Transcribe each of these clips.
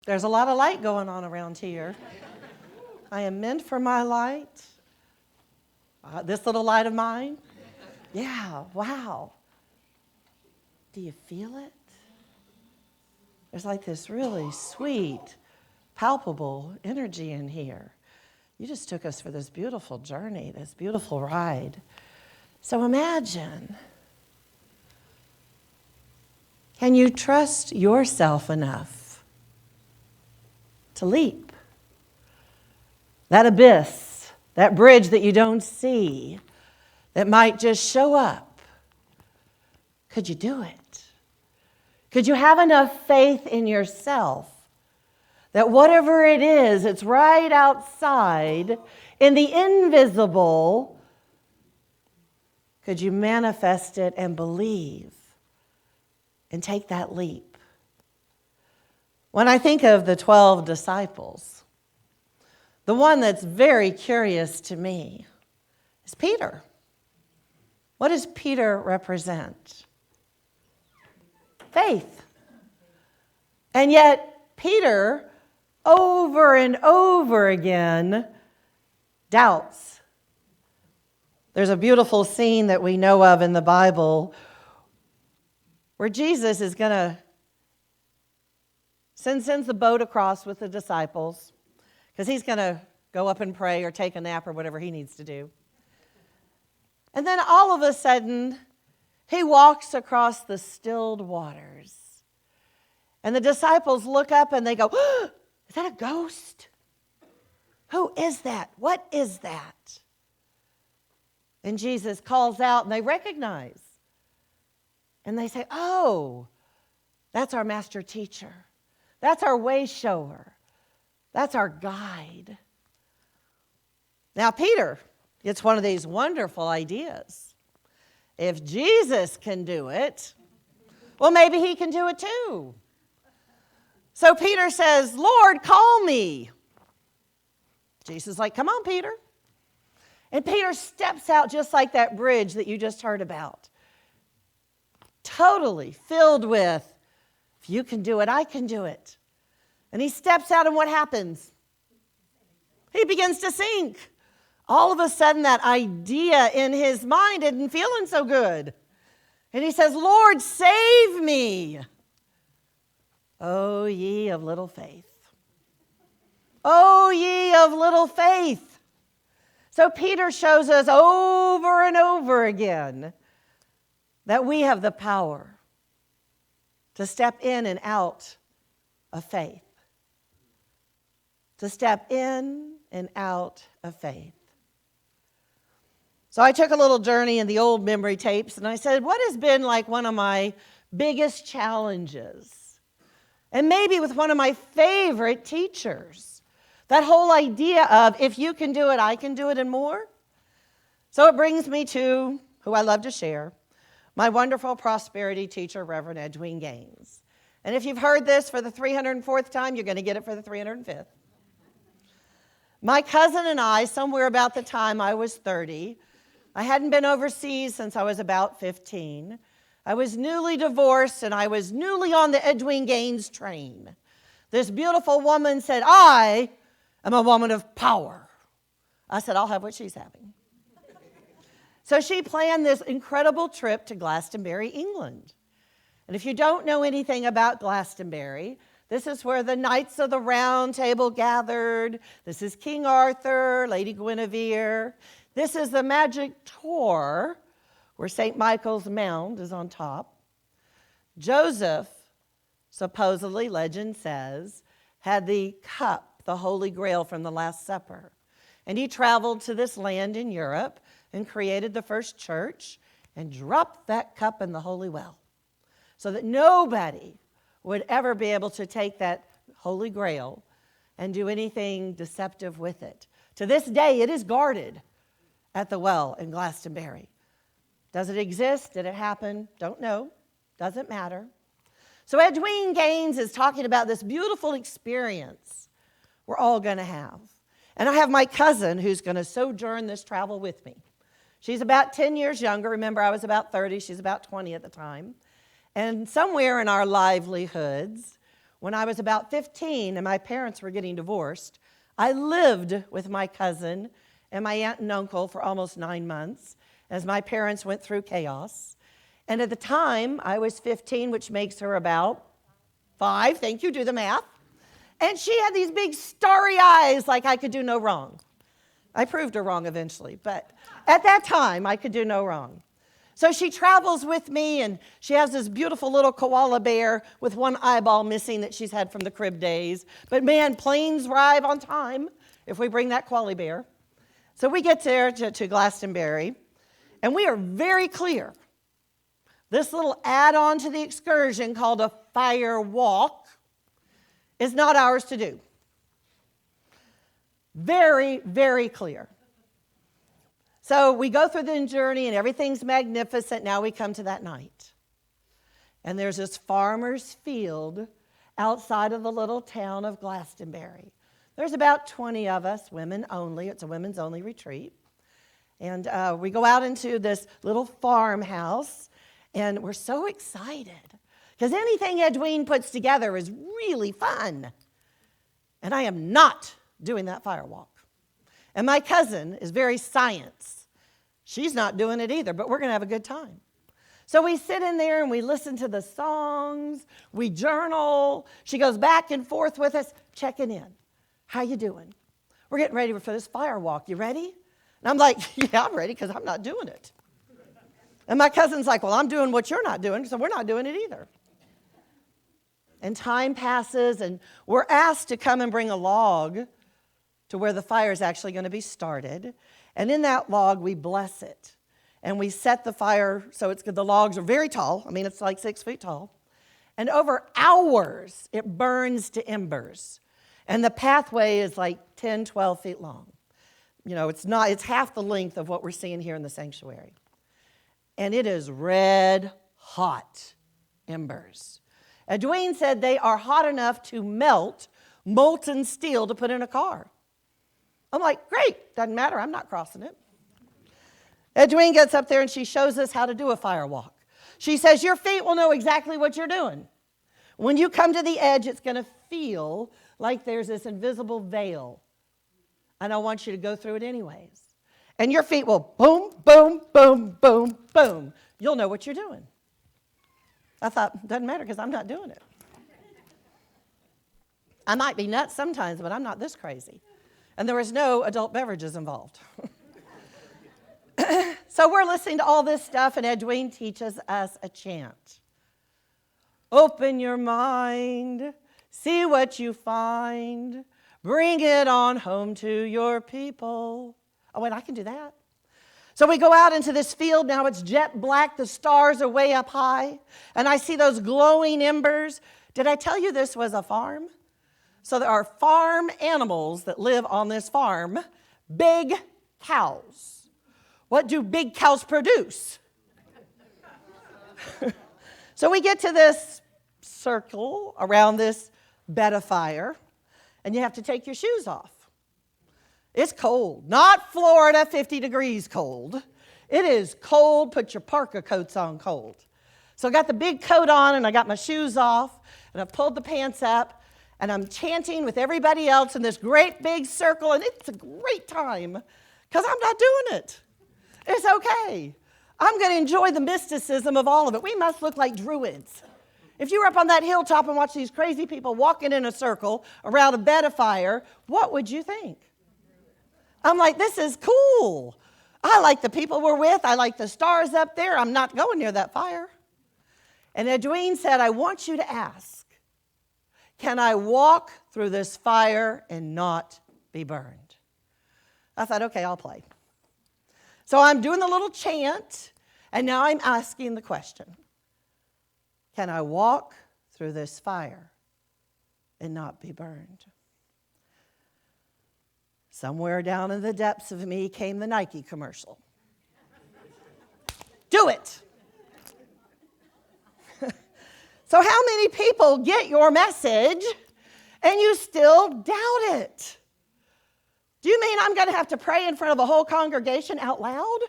There's a lot of light going on around here. I am meant for my light. This little light of mine. Yeah, wow. Do you feel it? There's like this really sweet, palpable energy in here. You just took us for this beautiful journey, this beautiful ride. So imagine, can you trust yourself enough to leap? That abyss, that bridge that you don't see, that might just show up. Could you do it? Could you have enough faith in yourself that whatever it is, it's right outside in the invisible, could you manifest it and believe and take that leap? When I think of the 12 disciples, the one that's very curious to me is Peter. What does Peter represent? Faith. And yet, Peter, over and over again, doubts. There's a beautiful scene that we know of in the Bible where Jesus is going to sends the boat across with the disciples because he's going to go up and pray or take a nap or whatever he needs to do. And then all of a sudden, he walks across the stilled waters. And the disciples look up and they go, oh, is that a ghost? Who is that? What is that? And Jesus calls out and they recognize. And they say, oh, that's our master teacher. That's our way shower. That's our guide. Now, Peter gets one of these wonderful ideas. If Jesus can do it, well, maybe he can do it too. So Peter says, Lord, call me. Jesus is like, come on, Peter. And Peter steps out just like that bridge that you just heard about. Totally filled with, if you can do it, I can do it. And he steps out and what happens? He begins to sink. All of a sudden that idea in his mind isn't feeling so good. And he says, Lord, save me. O ye of little faith. O ye of little faith. So Peter shows us over and over again that we have the power to step in and out of faith. To step in and out of faith. So I took a little journey in the old memory tapes and I said, what has been like one of my biggest challenges? And maybe with one of my favorite teachers. That whole idea of if you can do it, I can do it and more. So it brings me to who I love to share, my wonderful prosperity teacher, Reverend Edwin Gaines. And if you've heard this for the 304th time, you're going to get it for the 305th. My cousin and I, somewhere about the time I was 30, I hadn't been overseas since I was about 15. I was newly divorced and I was newly on the Edwin Gaines train. This beautiful woman said, I am a woman of power. I said, I'll have what she's having. So she planned this incredible trip to Glastonbury, England. And if you don't know anything about Glastonbury, this is where the Knights of the Round Table gathered. This is King Arthur, Lady Guinevere. This is the magic tour where St. Michael's Mound is on top. Joseph, supposedly, legend says, had the cup, the Holy Grail from the Last Supper. And he traveled to this land in Europe and created the first church and dropped that cup in the Holy Well so that nobody would ever be able to take that Holy Grail and do anything deceptive with it. To this day, it is guarded at the well in Glastonbury. Does it exist? Did it happen? Don't know. Doesn't matter. So Edwin Gaines is talking about this beautiful experience we're all going to have. And I have my cousin who's going to sojourn this travel with me. She's about 10 years younger. Remember, I was about 30. She's about 20 at the time. And somewhere in our livelihoods, when I was about 15 and my parents were getting divorced, I lived with my cousin and my aunt and uncle for almost 9 months as my parents went through chaos. And at the time, I was 15, which makes her about 5. Thank you, do the math. And she had these big starry eyes like I could do no wrong. I proved her wrong eventually, but at that time, I could do no wrong. So she travels with me, and she has this beautiful little koala bear with one eyeball missing that she's had from the crib days. But man, planes arrive on time if we bring that koala bear. So we get there to Glastonbury, and we are very clear. This little add-on to the excursion called a fire walk is not ours to do. Very, very clear. So we go through the journey and everything's magnificent. Now we come to that night. And there's this farmer's field outside of the little town of Glastonbury. There's about 20 of us, women only. It's a women's only retreat. And we go out into this little farmhouse, and we're so excited because anything Edwene puts together is really fun. And I am not doing that firewalk. And my cousin is very science. She's not doing it either, but we're going to have a good time. So we sit in there and we listen to the songs. We journal. She goes back and forth with us, checking in. How you doing? We're getting ready for this firewalk. You ready? And I'm like, yeah, I'm ready because I'm not doing it. And my cousin's like, well, I'm doing what you're not doing, so we're not doing it either. And time passes, and we're asked to come and bring a log to where the fire is actually going to be started. And in that log, we bless it. And we set the fire, so the logs are very tall. I mean, it's like 6 feet tall. And over hours, it burns to embers. And the pathway is like 10, 12 feet long. You know, it's half the length of what we're seeing here in the sanctuary. And it is red hot embers. Edwene said they are hot enough to melt molten steel to put in a car. I'm like, great, doesn't matter, I'm not crossing it. Edwene gets up there and she shows us how to do a fire walk. She says, your feet will know exactly what you're doing. When you come to the edge, it's going to feel like there's this invisible veil. And I want you to go through it anyways. And your feet will boom, boom, boom, boom, boom. You'll know what you're doing. I thought, doesn't matter because I'm not doing it. I might be nuts sometimes, but I'm not this crazy. And there was no adult beverages involved. So we're listening to all this stuff, and Edwene teaches us a chant. Open your mind, see what you find, bring it on home to your people. Oh, wait, I can do that. So we go out into this field. Now it's jet black. The stars are way up high. And I see those glowing embers. Did I tell you this was a farm? So there are farm animals that live on this farm. Big cows. What do big cows produce? So we get to this circle around this bed of fire. And you have to take your shoes off. It's cold. Not Florida, 50 degrees cold. It is cold. Put your parka coats on cold. So I got the big coat on, and I got my shoes off, and I pulled the pants up, and I'm chanting with everybody else in this great big circle, and it's a great time because I'm not doing it. It's okay. I'm going to enjoy the mysticism of all of it. We must look like druids. If you were up on that hilltop and watched these crazy people walking in a circle around a bed of fire, what would you think? I'm like, this is cool. I like the people we're with. I like the stars up there. I'm not going near that fire. And Edwene said, I want you to ask, can I walk through this fire and not be burned? I thought, okay, I'll play. So I'm doing the little chant, and now I'm asking the question. Can I walk through this fire and not be burned? Somewhere down in the depths of me came the Nike commercial. Do it. So how many people get your message and you still doubt it? Do you mean I'm going to have to pray in front of a whole congregation out loud?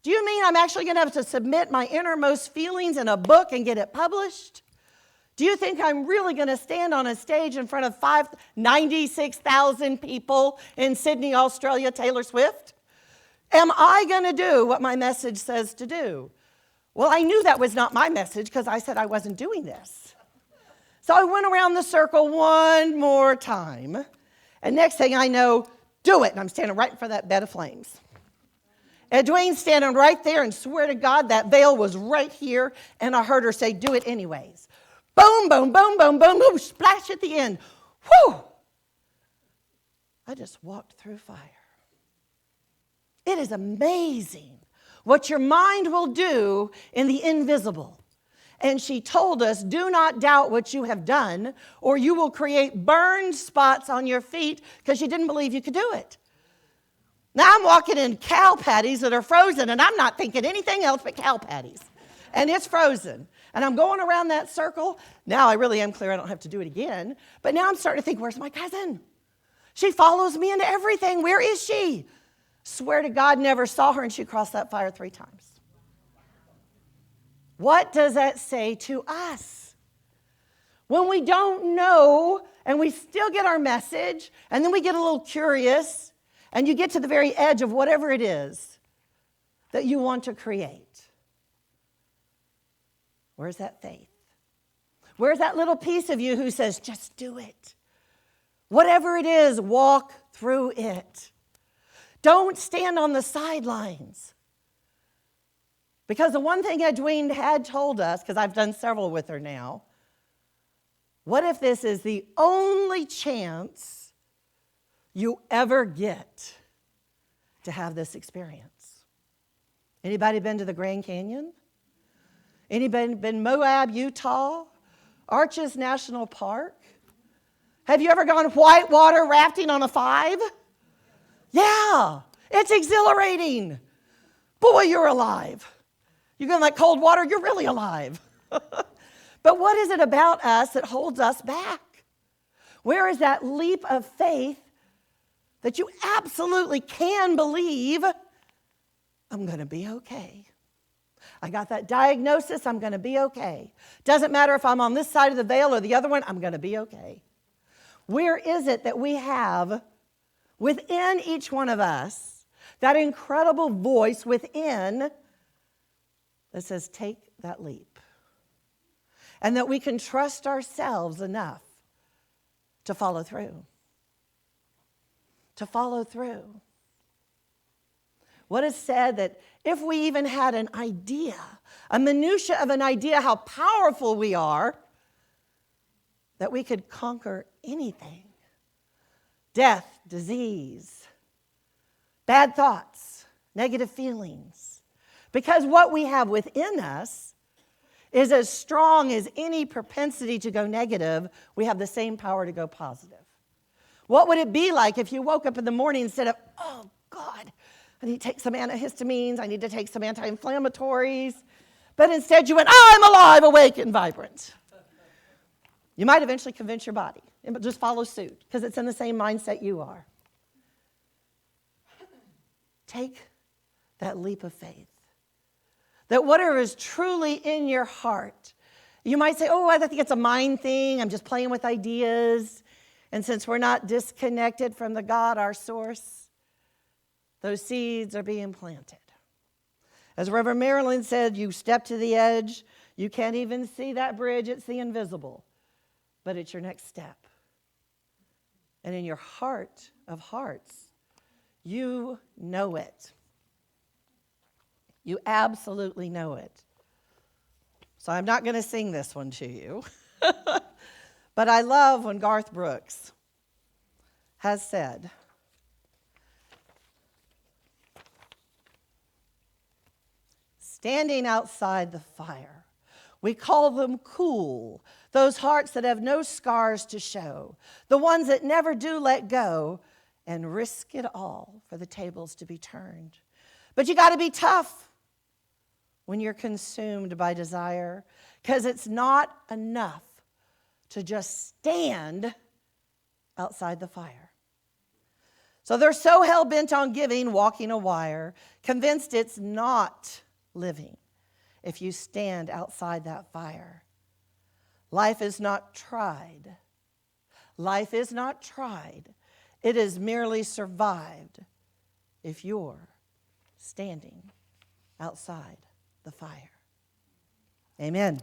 Do you mean I'm actually going to have to submit my innermost feelings in a book and get it published? Do you think I'm really going to stand on a stage in front of 96,000 people in Sydney, Australia, Taylor Swift? Am I going to do what my message says to do? Well, I knew that was not my message because I said I wasn't doing this. So I went around the circle one more time. And next thing I know, do it. And I'm standing right in front of that bed of flames. And Dwayne's standing right there, and swear to God, that veil was right here. And I heard her say, do it anyways. Boom, boom, boom, boom, boom, boom, splash at the end. Whew! I just walked through fire. It is amazing what your mind will do in the invisible. And she told us, do not doubt what you have done, or you will create burned spots on your feet because you didn't believe you could do it. Now I'm walking in cow patties that are frozen, and I'm not thinking anything else but cow patties. And it's frozen. And I'm going around that circle. Now I really am clear I don't have to do it again. But now I'm starting to think, where's my cousin? She follows me into everything. Where is she? Swear to God, never saw her, and she crossed that fire 3 times. What does that say to us? When we don't know, and we still get our message, and then we get a little curious, and you get to the very edge of whatever it is that you want to create. Where's that faith? Where's that little piece of you who says, just do it? Whatever it is, walk through it. Don't stand on the sidelines. Because the one thing Edwene had told us, because I've done several with her now, what if this is the only chance you ever get to have this experience? Anybody been to the Grand Canyon? Anybody been Moab, Utah? Arches National Park? Have you ever gone whitewater rafting on a 5? Yeah, it's exhilarating. Boy, you're alive. You go in that cold water, you're really alive. But what is it about us that holds us back? Where is that leap of faith that you absolutely can believe, I'm going to be okay? I got that diagnosis, I'm going to be okay. Doesn't matter if I'm on this side of the veil or the other one, I'm going to be okay. Where is it that we have within each one of us that incredible voice within that says, take that leap? And that we can trust ourselves enough to follow through. To follow through. What is said that if we even had an idea, a minutia of an idea how powerful we are, that we could conquer anything. Death, disease, bad thoughts, negative feelings. Because what we have within us is as strong as any propensity to go negative, we have the same power to go positive. What would it be like if you woke up in the morning instead of, oh God, I need to take some antihistamines, I need to take some anti-inflammatories, but instead you went, I'm alive, awake, and vibrant. You might eventually convince your body, but just follow suit because it's in the same mindset you are. Take that leap of faith. That whatever is truly in your heart, you might say, oh, I think it's a mind thing. I'm just playing with ideas. And since we're not disconnected from the God, our source, those seeds are being planted. As Reverend Marilyn said, you step to the edge. You can't even see that bridge. It's the invisible. But it's your next step. And in your heart of hearts, you know it. You absolutely know it. So I'm not going to sing this one to you. But I love when Garth Brooks has said, standing outside the fire, we call them cool, those hearts that have no scars to show, the ones that never do let go and risk it all for the tables to be turned. But you got to be tough when you're consumed by desire, because it's not enough to just stand outside the fire. So they're so hell-bent on giving, walking a wire, convinced it's not living if you stand outside that fire. Life is not tried. Life is not tried. It is merely survived if you're standing outside the fire. Amen.